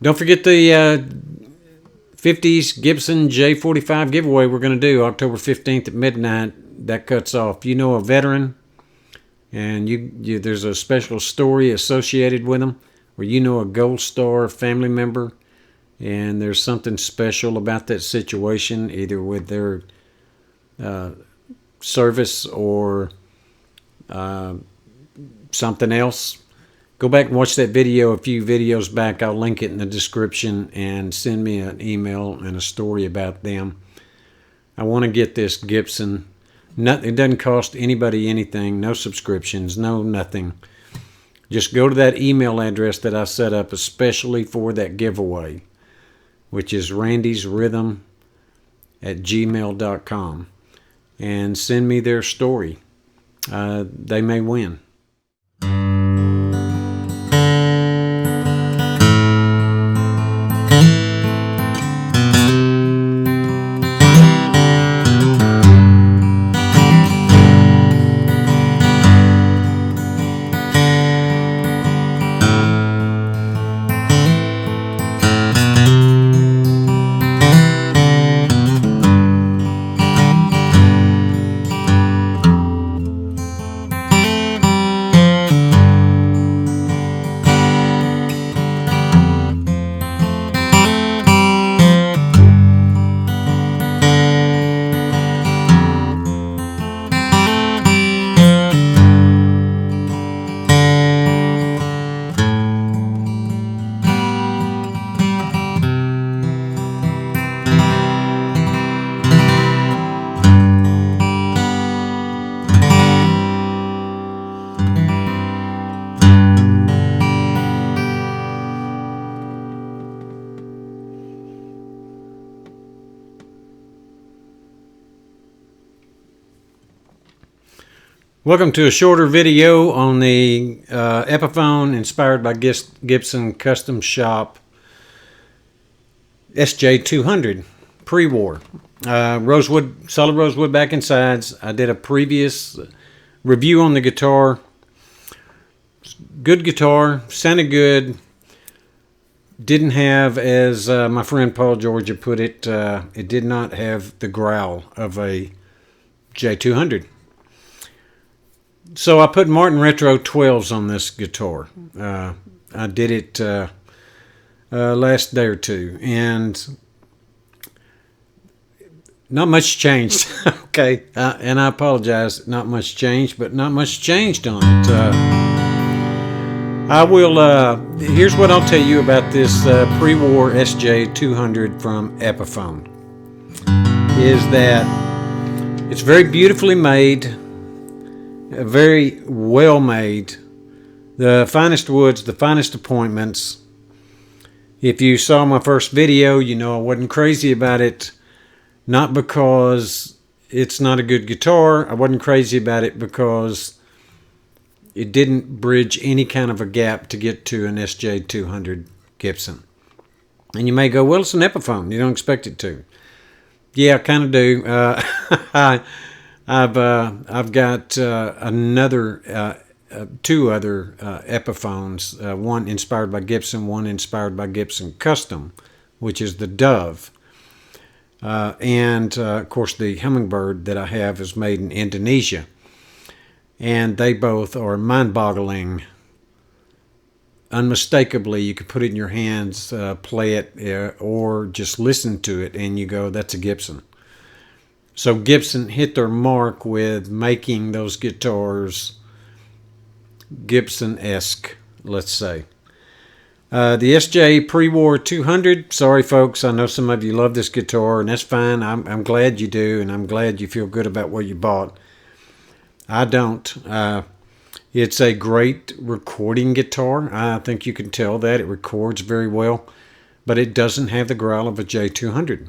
Don't forget the 50s Gibson J45 giveaway we're going to do October 15th at midnight. That cuts off. You know a veteran, and there's a special story associated with them, or you know a Gold Star family member, and there's something special about that situation, either with their service or something else. Go back and watch that video a few videos back. I'll link it in the description, and send me an email and a story about them. I want to get this Gibson. It doesn't cost anybody anything. No subscriptions, no nothing. Just go to that email address that I set up especially for that giveaway, which is randysrhythm@gmail.com, and send me their story. They may win. Welcome to a shorter video on the Epiphone inspired by Gibson Custom Shop SJ200 pre-war. Rosewood, solid rosewood back and sides. I did a previous review on the guitar. Good guitar, sounded good. Didn't have, as my friend Paul Georgia put it, it did not have the growl of a J200. So I put Martin Retro 12s on this guitar. I did it last day or two, and not much changed. Okay, and I apologize, not much changed, but not much changed on it. I will, here's what I'll tell you about this pre-war SJ200 from Epiphone, is that it's very beautifully made. Very well made. The finest woods, the finest appointments. If you saw my first video, you know I wasn't crazy about it. Not because it's not a good guitar. I wasn't crazy about it because it didn't bridge any kind of a gap to get to an SJ200 Gibson. And you may go, well, it's an Epiphone. You don't expect it to. Yeah, I kind of do. I've got two other Epiphones, one inspired by Gibson, one inspired by Gibson Custom, which is the Dove. And of course the Hummingbird that I have is made in Indonesia. And they both are mind-boggling. Unmistakably, you could put it in your hands, play it, or just listen to it, and you go, that's a Gibson. So Gibson hit their mark with making those guitars Gibsonesque, let's say. The SJ pre-war 200, sorry folks, I know some of you love this guitar, and that's fine. I'm glad you do, and I'm glad you feel good about what you bought. I don't. It's a great recording guitar. I think you can tell that. It records very well, but it doesn't have the growl of a J200.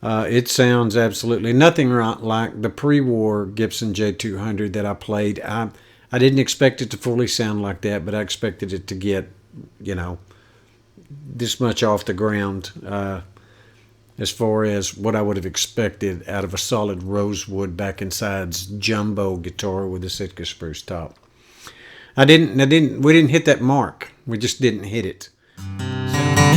It sounds absolutely nothing like the pre-war Gibson J200 that I played. I didn't expect it to fully sound like that, but I expected it to get, you know, this much off the ground as far as what I would have expected out of a solid rosewood back and sides jumbo guitar with a Sitka spruce top. We didn't hit that mark. We just didn't hit it. So,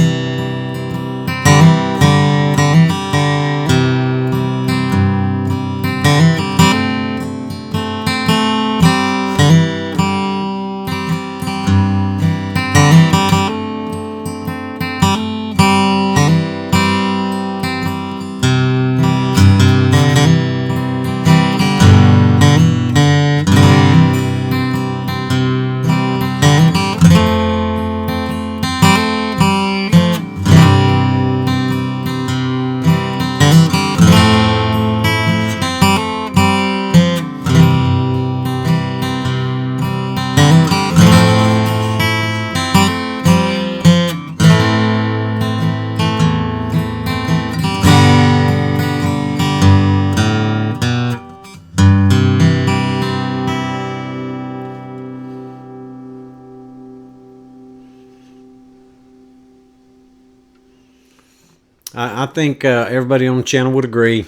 I think everybody on the channel would agree.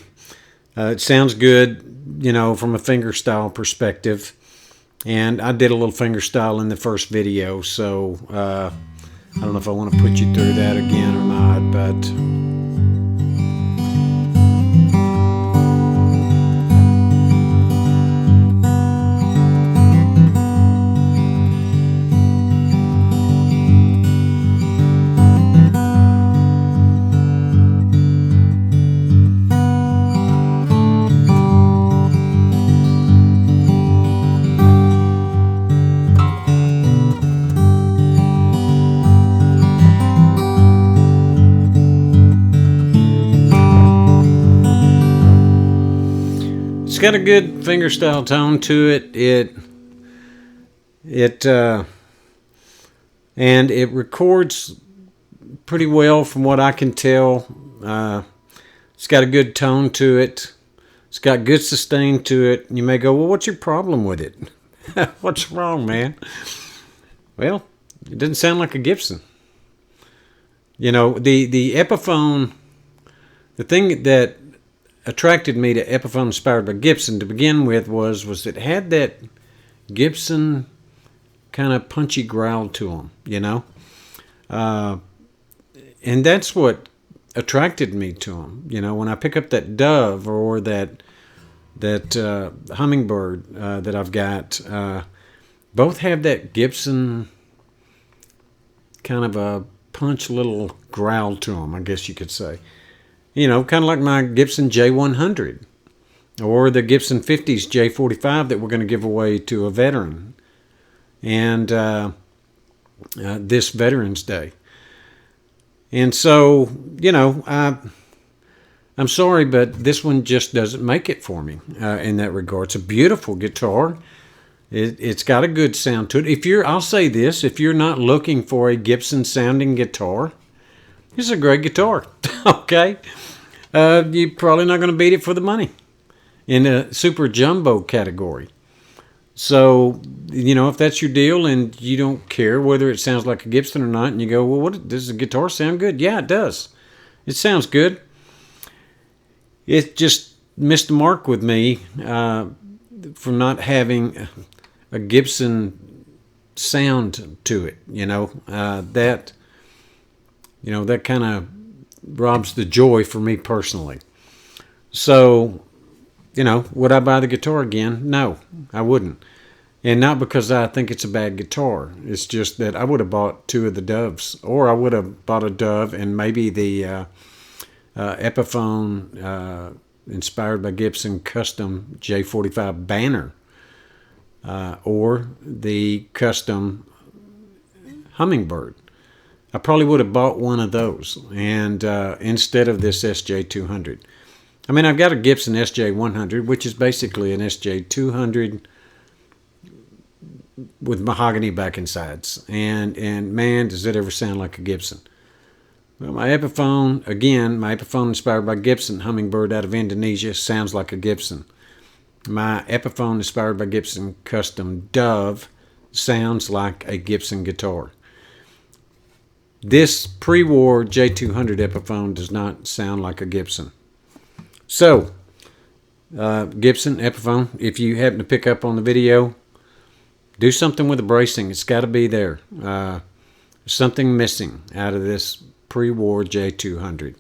It sounds good, you know, from a fingerstyle perspective. And I did a little fingerstyle in the first video, so I don't know if I want to put you through that again or not, but... It's got a good fingerstyle tone to it. And it records pretty well from what I can tell. It's got a good tone to it. It's got good sustain to it. You may go, well, what's your problem with it? What's wrong, man? Well, it doesn't sound like a Gibson. You know, the Epiphone, the thing that attracted me to Epiphone inspired by Gibson to begin with was it had that Gibson kind of punchy growl to them, you know, and that's what attracted me to them. You know, when I pick up that Dove or that Hummingbird that I've got, both have that Gibson kind of a punch little growl to them, I guess you could say. You know, kind of like my Gibson J100 or the Gibson 50s J45 that we're going to give away to a veteran and this Veterans Day. And so, you know, I'm sorry, but this one just doesn't make it for me in that regard. It's a beautiful guitar. It's got a good sound to it. I'll say this, if you're not looking for a Gibson sounding guitar, it's a great guitar, okay? You're probably not going to beat it for the money in a super jumbo category. So, you know, if that's your deal and you don't care whether it sounds like a Gibson or not, and you go, well, does the guitar sound good? Yeah, it does. It sounds good. It just missed the mark with me for not having a Gibson sound to it, you know, that kind of robs the joy for me personally. So, you know, would I buy the guitar again? No, I wouldn't. And not because I think it's a bad guitar. It's just that I would have bought two of the Doves, or I would have bought a Dove and maybe the Epiphone inspired by Gibson custom J45 banner, or the custom Hummingbird. I probably would have bought one of those, and instead of this SJ200. I mean, I've got a Gibson SJ100, which is basically an SJ200 with mahogany back and sides. And man, does it ever sound like a Gibson. Well, my Epiphone inspired by Gibson Hummingbird out of Indonesia, sounds like a Gibson. My Epiphone inspired by Gibson custom Dove sounds like a Gibson guitar. This pre-war J200 Epiphone does not sound like a Gibson. So, Gibson Epiphone, if you happen to pick up on the video, do something with the bracing. It's got to be there. Something missing out of this pre-war J200.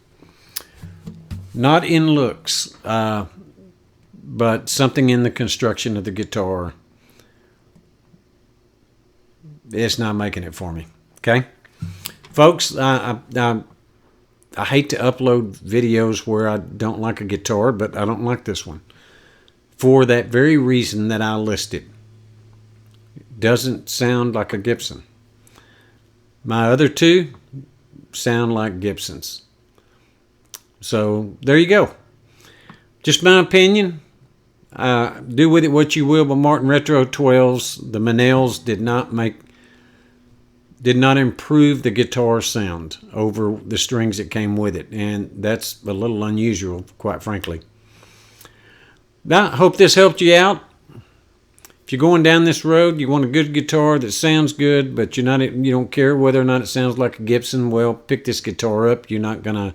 Not in looks, but something in the construction of the guitar. It's not making it for me. Okay? Folks, I hate to upload videos where I don't like a guitar, but I don't like this one. For that very reason that I listed. It doesn't sound like a Gibson. My other two sound like Gibsons. So, there you go. Just my opinion. Do with it what you will, but Martin Retro 12s, the Manels did not improve the guitar sound over the strings that came with it, and that's a little unusual, quite frankly. I hope this helped you out. If you're going down this road, you want a good guitar that sounds good, but you don't care whether or not it sounds like a Gibson, well, pick this guitar up. You're not going to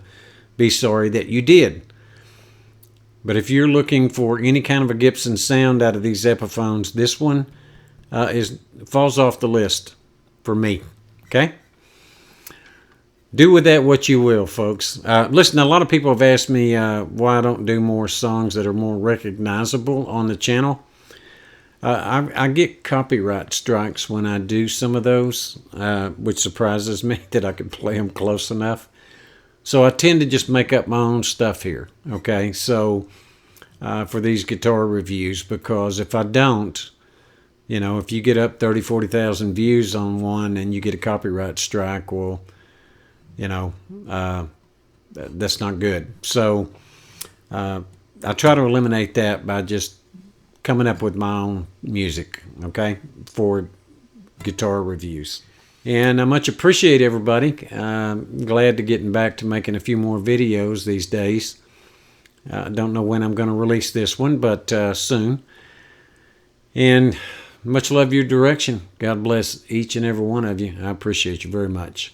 be sorry that you did. But if you're looking for any kind of a Gibson sound out of these Epiphones, this one falls off the list for me. Okay? Do with that what you will, folks. Listen, a lot of people have asked me why I don't do more songs that are more recognizable on the channel. I get copyright strikes when I do some of those, which surprises me that I can play them close enough. So I tend to just make up my own stuff here, okay? So for these guitar reviews, because if I don't, you know, if you get up 30, 40,000 views on one and you get a copyright strike, well, you know, that's not good. So I try to eliminate that by just coming up with my own music, okay, for guitar reviews. And I much appreciate everybody. I'm glad to getting back to making a few more videos these days. I don't know when I'm going to release this one, but soon. And much love your direction. God bless each and every one of you. I appreciate you very much.